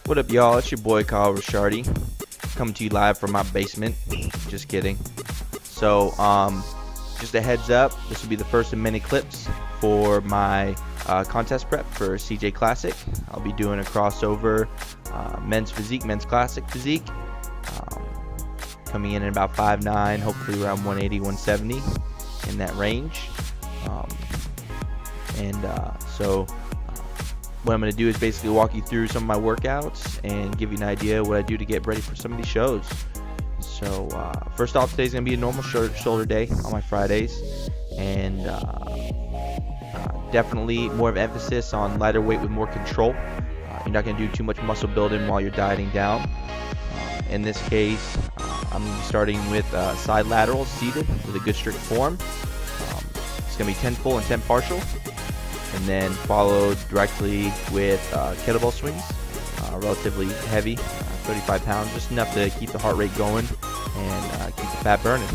What up, y'all? It's your boy KyleRicciardi coming to you live from my basement. Just kidding. So, just a heads up, this will be the first of many clips for my contest prep for CJ Classic. I'll be doing a crossover men's physique, men's classic physique. Coming in at about 5'9", hopefully around 180, 170 in that range. So what I'm going to do is basically walk you through some of my workouts and give you an idea what I do to get ready for some of these shows. So first off, today's going to be a normal shoulder day on my Fridays, and definitely more of emphasis on lighter weight with more control. You're not going to do too much muscle building while you're dieting down. In this case, I'm going to be starting with side laterals seated with a good strict form. It's going to be 10 full and 10 partial, and then followed directly with kettlebell swings, relatively heavy, 35 pounds, just enough to keep the heart rate going and keep the fat burning.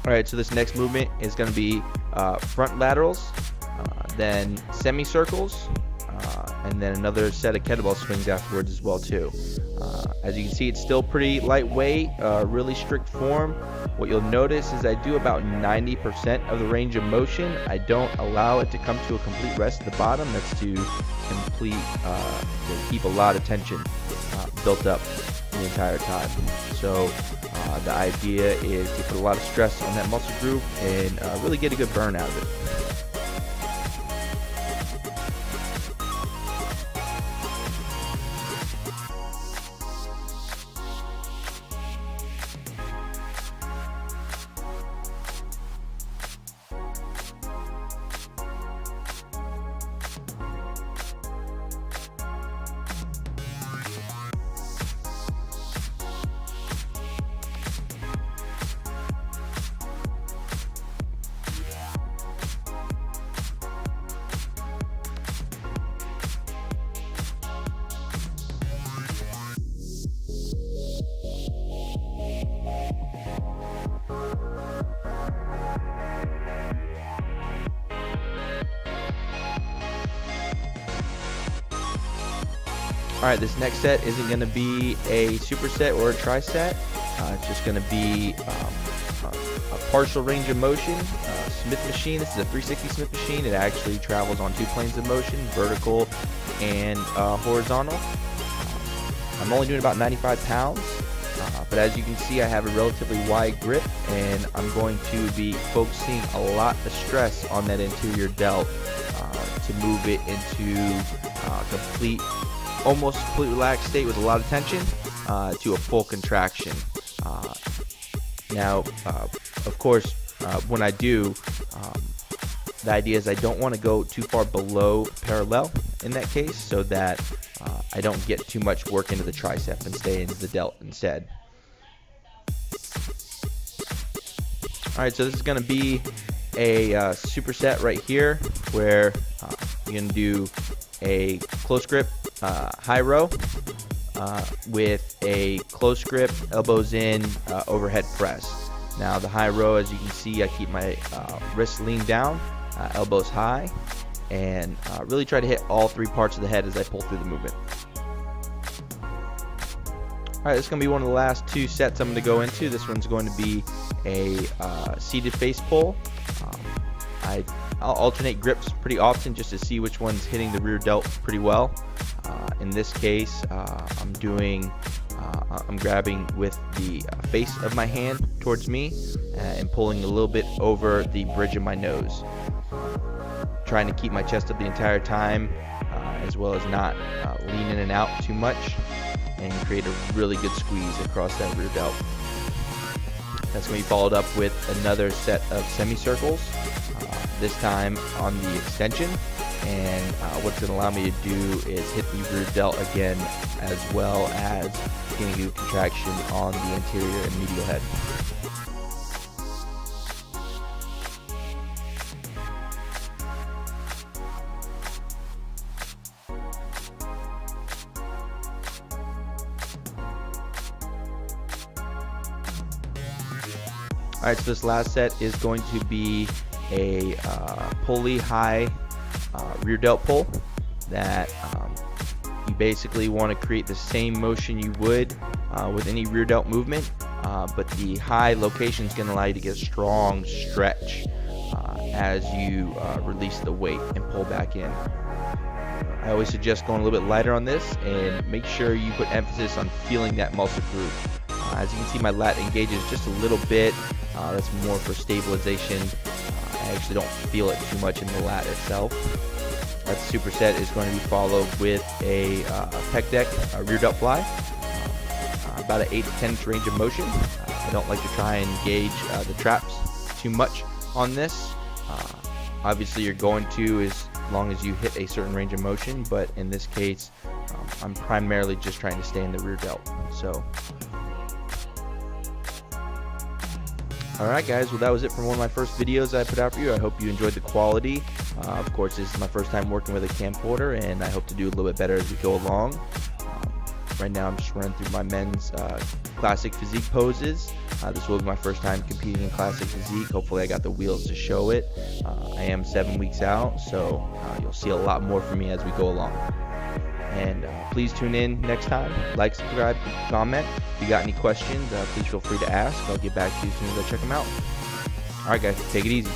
Alright, so this next movement is going to be front laterals, then semicircles, and then another set of kettlebell swings afterwards as well too. As you can see, it's still pretty lightweight, really strict form. What you'll notice is I do about 90% of the range of motion. I don't allow it to come to a complete rest at the bottom. That's to keep a lot of tension built up the entire time. So the idea is to put a lot of stress on that muscle group and really get a good burn out of it. Alright, this next set isn't going to be a superset or a tri-set. It's just going to be a partial range of motion. Smith machine. This is a 360 Smith machine. It actually travels on two planes of motion, vertical and horizontal. I'm only doing about 95 pounds, but as you can see, I have a relatively wide grip, and I'm going to be focusing a lot of stress on that interior delt to move it into almost complete relaxed state with a lot of tension to a full contraction. Now, of course, when I do, the idea is I don't want to go too far below parallel in that case, so that I don't get too much work into the tricep and stay into the delt instead. Alright, so this is going to be a superset right here, where you're going to do a close grip high row with a close grip elbows in overhead press. Now the high row, as you can see, I keep my wrists leaned down, elbows high, and really try to hit all three parts of the head as I pull through the movement. Alright, this is going to be one of the last two sets I'm going to go into. This one's going to be a seated face pull. I'll alternate grips pretty often just to see which one's hitting the rear delt pretty well. In this case, I'm grabbing with the face of my hand towards me and pulling a little bit over the bridge of my nose. Trying to keep my chest up the entire time, as well as not lean in and out too much, and create a really good squeeze across that rear delt. That's going to be followed up with another set of semicircles, this time on the extension, and what's going to allow me to do is hit the rear delt again, as well as getting a good contraction on the anterior and medial head. All right, so this last set is going to be a pulley high rear delt pull that you basically want to create the same motion you would with any rear delt movement, but the high location is going to allow you to get a strong stretch as you release the weight and pull back in. I always suggest going a little bit lighter on this, and make sure you put emphasis on feeling that muscle group. As you can see, my lat engages just a little bit. That's more for stabilization. I actually don't feel it too much in the lat itself. That superset is going to be followed with a pec deck, a rear delt fly, about an 8 to 10 inch range of motion. I don't like to try and engage the traps too much on this. Obviously, you're going to as long as you hit a certain range of motion, but in this case, I'm primarily just trying to stay in the rear delt. So. Alright guys, well that was it from one of my first videos I put out for you. I hope you enjoyed the quality. Of course, this is my first time working with a camcorder, and I hope to do a little bit better as we go along. Right now I'm just running through my men's classic physique poses. This will be my first time competing in classic physique. Hopefully I got the wheels to show it. I am 7 weeks out, so you'll see a lot more from me as we go along. And please tune in next time. Like, subscribe, comment. If you got any questions, please feel free to ask. I'll get back to you as soon as I check them out. Alright guys, take it easy.